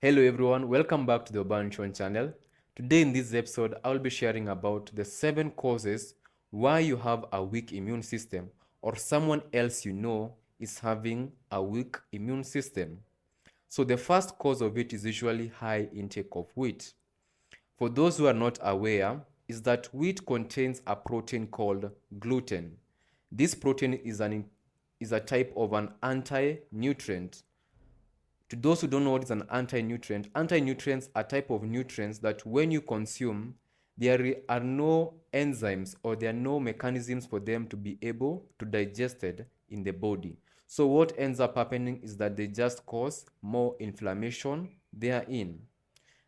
Hello everyone, welcome back to the ObaNutrition channel. Today in this episode, I'll be sharing about the 7 causes why you have a weak immune system or someone else you know is having a weak immune system. So the first cause of it is usually high intake of wheat. For those who are not aware, is that wheat contains a protein called gluten. This protein is a type of an anti-nutrient. To those who don't know what is an anti-nutrients are type of nutrients that when you consume, there are no enzymes or there are no mechanisms for them to be able to digested in the body. So what ends up happening is that they just cause more inflammation therein.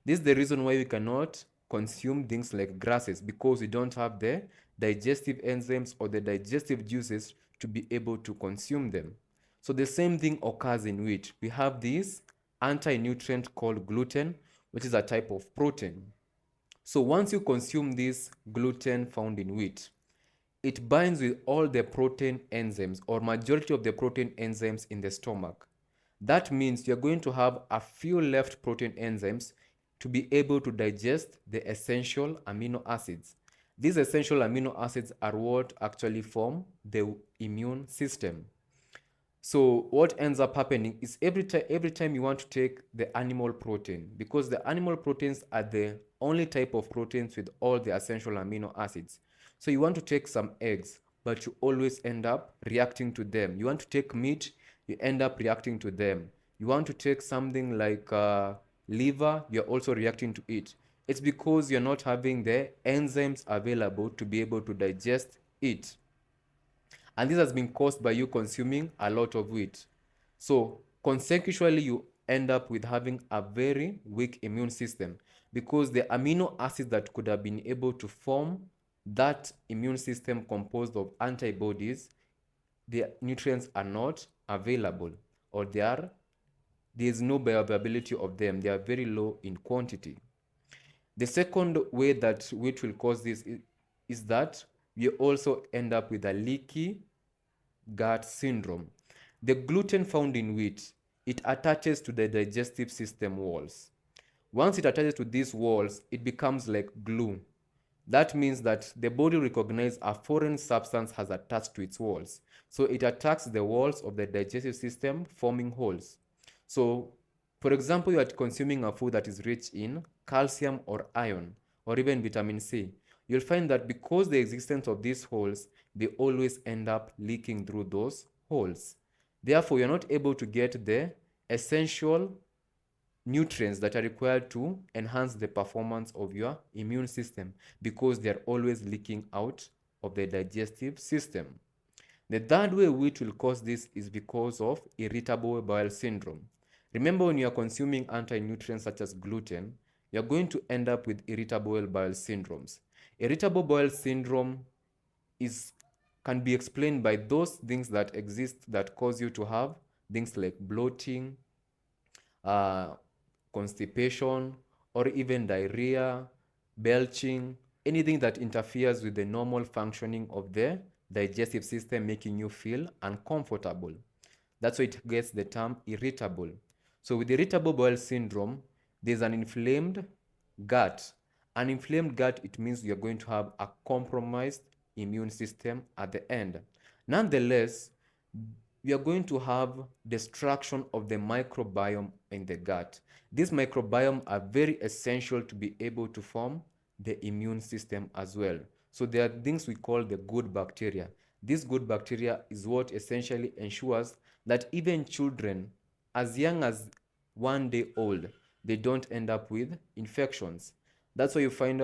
This is the reason why we cannot consume things like grasses, because we don't have the digestive enzymes or the digestive juices to be able to consume them. So the same thing occurs in wheat. We have this anti-nutrient called gluten, which is a type of protein. So once you consume this gluten found in wheat, it binds with all the protein enzymes or majority of the protein enzymes in the stomach. That means you're going to have a few left protein enzymes to be able to digest the essential amino acids. These essential amino acids are what actually form the immune system. So what ends up happening is every time you want to take the animal protein, because the animal proteins are the only type of proteins with all the essential amino acids. So you want to take some eggs, but you always end up reacting to them. You want to take meat, you end up reacting to them. You want to take something like liver, you're also reacting to it. It's because you're not having the enzymes available to be able to digest it. And this has been caused by you consuming a lot of wheat. So consequently, you end up with having a very weak immune system, because the amino acids that could have been able to form that immune system composed of antibodies, the nutrients are not available, or there is no bioavailability of them. They are very low in quantity. The second way that wheat will cause this is that you also end up with a leaky gut syndrome. The gluten found in wheat, it attaches to the digestive system walls. Once it attaches to these walls, it becomes like glue. That means that the body recognizes a foreign substance has attached to its walls. So it attacks the walls of the digestive system, forming holes. So, for example, you are consuming a food that is rich in calcium or iron, or even vitamin C. You'll find that because the existence of these holes, they always end up leaking through those holes. Therefore, you're not able to get the essential nutrients that are required to enhance the performance of your immune system, because they're always leaking out of the digestive system. The third way which will cause this is because of irritable bowel syndrome. Remember, when you are consuming anti-nutrients such as gluten, you're going to end up with irritable bowel syndromes. Irritable bowel syndrome can be explained by those things that exist that cause you to have things like bloating, uh, constipation, or even diarrhea, belching, anything that interferes with the normal functioning of the digestive system, making you feel uncomfortable. That's why it gets the term irritable. So with irritable bowel syndrome, there's an inflamed gut. An inflamed gut, it means you're going to have a compromised immune system at the end. Nonetheless, we are going to have destruction of the microbiome in the gut. These microbiome are very essential to be able to form the immune system as well. So there are things we call the good bacteria. This good bacteria is what essentially ensures that even children as young as 1 day old, they don't end up with infections. That's why you find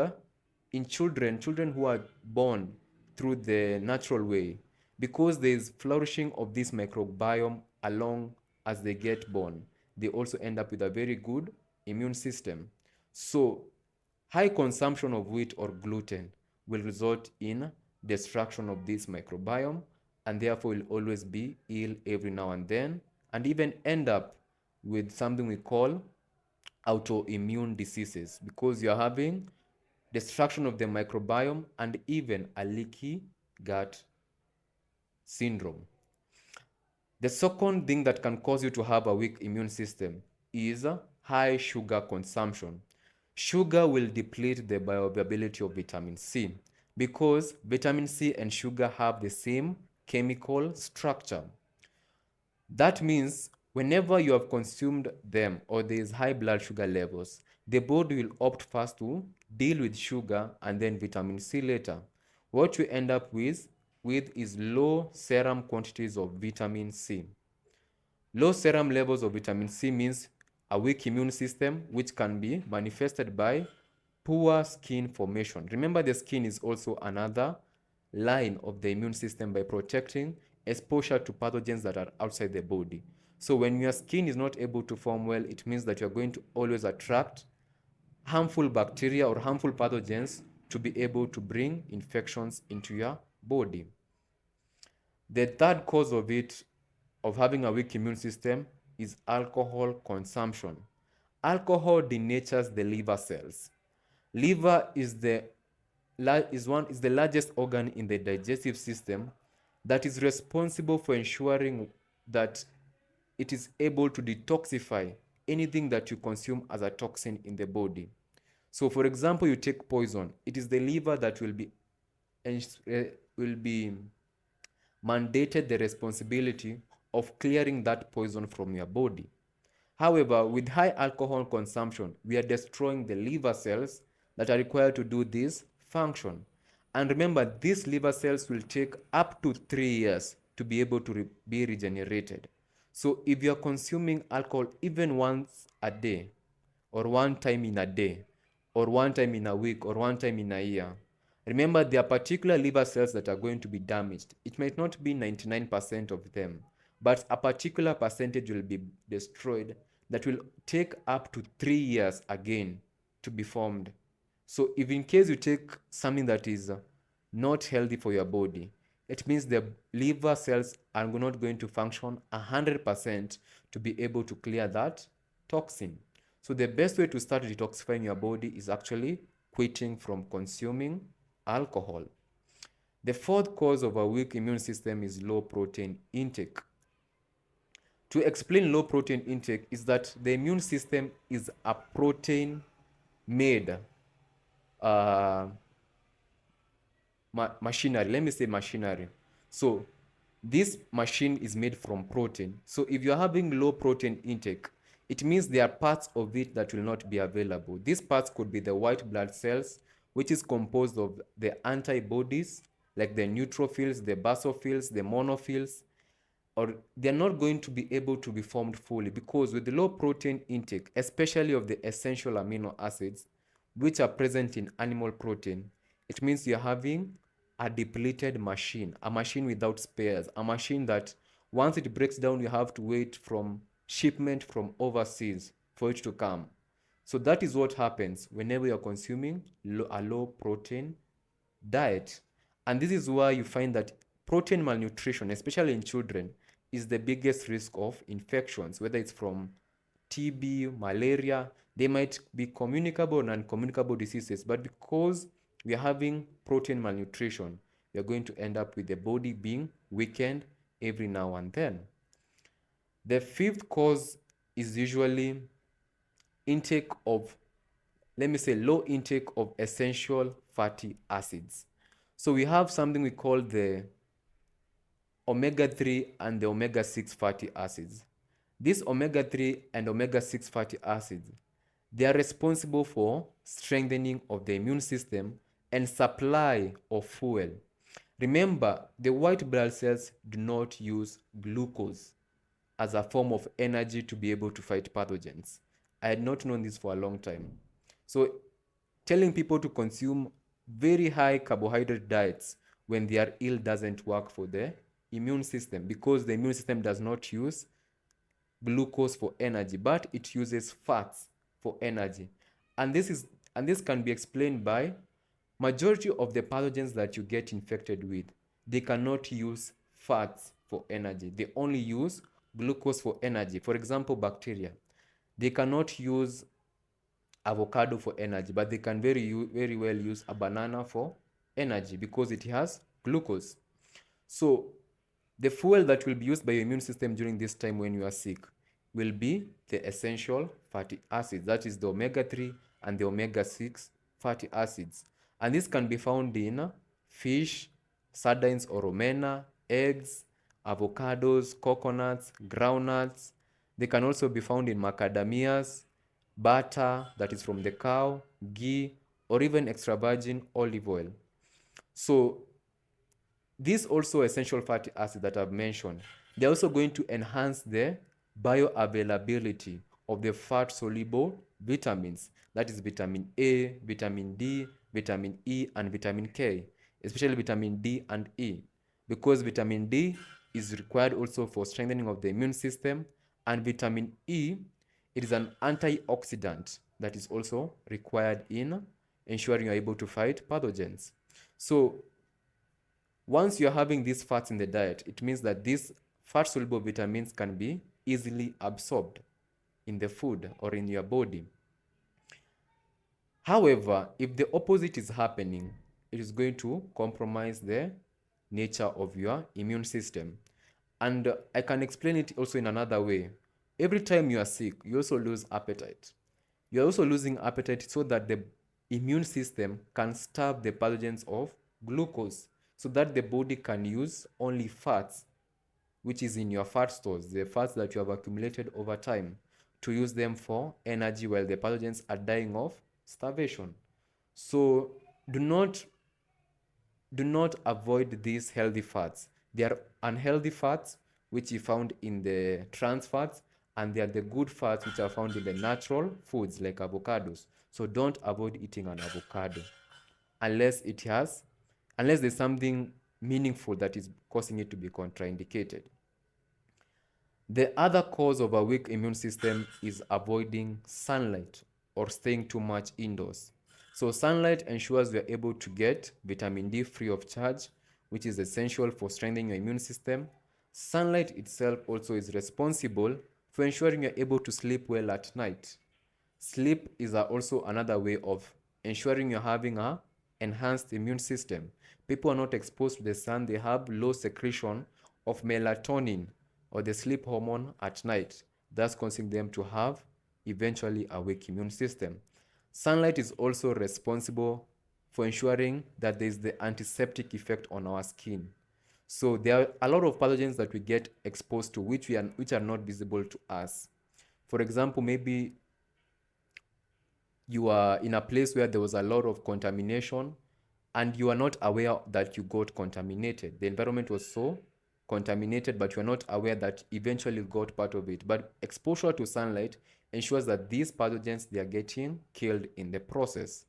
in children who are born through the natural way, because there is flourishing of this microbiome along as they get born, they also end up with a very good immune system. So high consumption of wheat or gluten will result in destruction of this microbiome, and therefore will always be ill every now and then, and even end up with something we call autoimmune diseases, because you're having destruction of the microbiome and even a leaky gut syndrome. The second thing that can cause you to have a weak immune system is high sugar consumption. Sugar will deplete the bioavailability of vitamin C because vitamin C and sugar have the same chemical structure. That means whenever you have consumed them or there is high blood sugar levels, the body will opt first to deal with sugar and then vitamin C later. What you end up with is low serum quantities of vitamin C. Low serum levels of vitamin C means a weak immune system, which can be manifested by poor skin formation. Remember, the skin is also another line of the immune system by protecting exposure to pathogens that are outside the body. So when your skin is not able to form well, it means that you're going to always attract harmful bacteria or harmful pathogens to be able to bring infections into your body. The third cause of having a weak immune system is alcohol consumption. Alcohol denatures the liver cells. Liver is the largest organ in the digestive system that is responsible for ensuring that it is able to detoxify anything that you consume as a toxin in the body. So for example, you take poison, it is the liver that will be mandated the responsibility of clearing that poison from your body. However, with high alcohol consumption, we are destroying the liver cells that are required to do this function. And remember, these liver cells will take up to 3 years to be able to be regenerated. So if you are consuming alcohol even once a day, or one time in a day, or one time in a week, or one time in a year, remember there are particular liver cells that are going to be damaged. It might not be 99% of them, but a particular percentage will be destroyed that will take up to 3 years again to be formed. So if in case you take something that is not healthy for your body, it means the liver cells are not going to function 100% to be able to clear that toxin. So the best way to start detoxifying your body is actually quitting from consuming alcohol. The fourth cause of a weak immune system is low protein intake. To explain low protein intake is that the immune system is a protein made machinery. Let me say machinery. So this machine is made from protein. So if you're having low protein intake, it means there are parts of it that will not be available. These parts could be the white blood cells, which is composed of the antibodies, like the neutrophils, the basophils, the monophils, or they're not going to be able to be formed fully because with the low protein intake, especially of the essential amino acids, which are present in animal protein, it means you're having a depleted machine, a machine without spares, a machine that once it breaks down, you have to wait from shipment from overseas for it to come. So that is what happens whenever you're consuming a low protein diet. And this is why you find that protein malnutrition, especially in children, is the biggest risk of infections, whether it's from TB, malaria. They might be communicable or non-communicable diseases, but because we are having protein malnutrition, we are going to end up with the body being weakened every now and then. The fifth cause is usually intake of, let me say, low intake of essential fatty acids. So we have something we call the omega-3 and the omega-6 fatty acids. These omega-3 and omega-6 fatty acids, they are responsible for strengthening of the immune system and supply of fuel. Remember, the white blood cells do not use glucose as a form of energy to be able to fight pathogens. I had not known this for a long time. So telling people to consume very high carbohydrate diets when they are ill doesn't work for the immune system because the immune system does not use glucose for energy, but it uses fats for energy. And this can be explained by majority of the pathogens that you get infected with. They cannot use fats for energy. They only use glucose for energy. For example, bacteria. They cannot use avocado for energy, but they can very well use a banana for energy because it has glucose. So the fuel that will be used by your immune system during this time when you are sick will be the essential fatty acids, that is the omega-3 and the omega-6 fatty acids. And this can be found in fish, sardines or omena, eggs, avocados, coconuts, groundnuts. They can also be found in macadamias, butter that is from the cow, ghee, or even extra virgin olive oil. So these also essential fatty acids that I've mentioned, they're also going to enhance the bioavailability of the fat-soluble vitamins. That is vitamin A, vitamin D, vitamin E, and vitamin K, especially vitamin D and E, because vitamin D is required also for strengthening of the immune system, and vitamin E, it is an antioxidant that is also required in ensuring you're able to fight pathogens. So once you're having these fats in the diet, it means that these fat-soluble vitamins can be easily absorbed in the food or in your body. However, if the opposite is happening, it is going to compromise the nature of your immune system. And I can explain it also in another way. Every time you are sick, you also lose appetite. You're also losing appetite so that the immune system can starve the pathogens of glucose, so that the body can use only fats, which is in your fat stores, the fats that you have accumulated over time, to use them for energy while the pathogens are dying of starvation. So do not avoid these healthy fats. They are unhealthy fats which you found in the trans fats, and they are the good fats which are found in the natural foods like avocados. So don't avoid eating an avocado unless there's something meaningful that is causing it to be contraindicated. The other cause of a weak immune system is avoiding sunlight or staying too much indoors. So sunlight ensures we are able to get vitamin D free of charge, which is essential for strengthening your immune system. Sunlight itself also is responsible for ensuring you're able to sleep well at night. Sleep is also another way of ensuring you're having a enhanced immune system. People are not exposed to the sun, they have low secretion of melatonin or the sleep hormone at night, thus causing them to have eventually a weak immune system. Sunlight is also responsible for ensuring that there is the antiseptic effect on our skin. So there are a lot of pathogens that we get exposed to which are not visible to us. For example, maybe you are in a place where there was a lot of contamination and you are not aware that you got contaminated. The environment was so contaminated, but you are not aware that eventually got part of it. But exposure to sunlight ensures that these pathogens, they are getting killed in the process.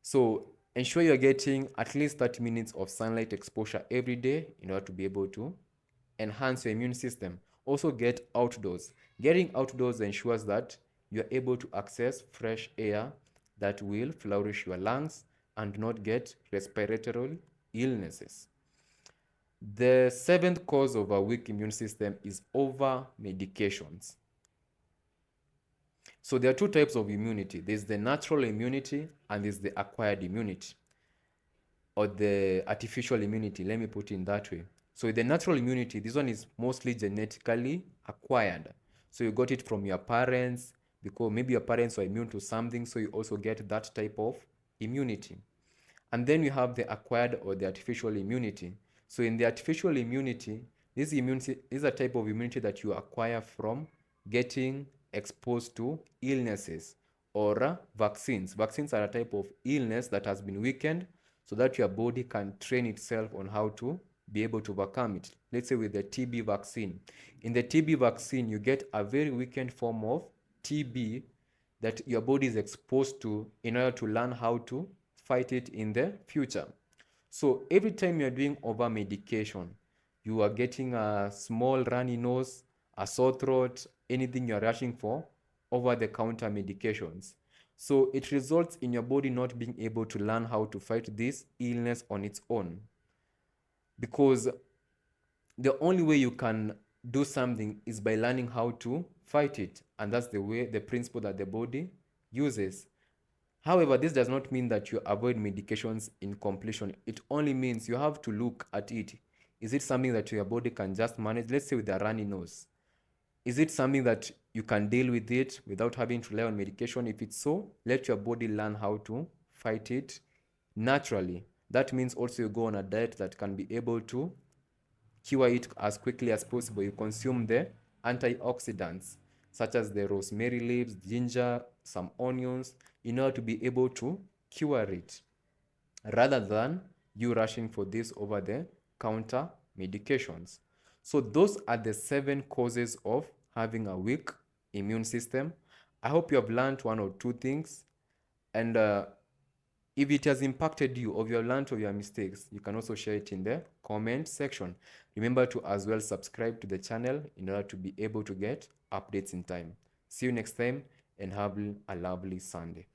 So ensure you're getting at least 30 minutes of sunlight exposure every day in order to be able to enhance your immune system. Also get outdoors. Getting outdoors ensures that you're able to access fresh air that will flourish your lungs and not get respiratory illnesses. The seventh cause of a weak immune system is over medications. So there are two types of immunity. There's the natural immunity and there's the acquired immunity, or the artificial immunity. Let me put it in that way. So the natural immunity, this one is mostly genetically acquired. So you got it from your parents, because maybe your parents were immune to something, so you also get that type of immunity. And then you have the acquired or the artificial immunity. So in the artificial immunity, this is a type of immunity that you acquire from getting exposed to illnesses or vaccines. Vaccines are a type of illness that has been weakened so that your body can train itself on how to be able to overcome it. Let's say with the TB vaccine. In the TB vaccine, you get a very weakened form of TB that your body is exposed to in order to learn how to fight it in the future. So every time you're doing over medication, you are getting a small runny nose, a sore throat, anything you're rushing for, over-the-counter medications. So it results in your body not being able to learn how to fight this illness on its own. Because the only way you can do something is by learning how to fight it. And that's the principle that the body uses. However, this does not mean that you avoid medications in completion. It only means you have to look at it. Is it something that your body can just manage? Let's say with a runny nose. Is it something that you can deal with it without having to rely on medication? If it's so, let your body learn how to fight it naturally. That means also you go on a diet that can be able to cure it as quickly as possible. You consume the antioxidants such as the rosemary leaves, ginger, some onions in order to be able to cure it, rather than you rushing for this over the counter medications. So those are the 7 causes of having a weak immune system. I hope you have learned one or two things, and if it has impacted you or you have learned of your mistakes, you can also share it in the comment section. Remember to as well subscribe to the channel in order to be able to get updates in time. See you next time and have a lovely Sunday.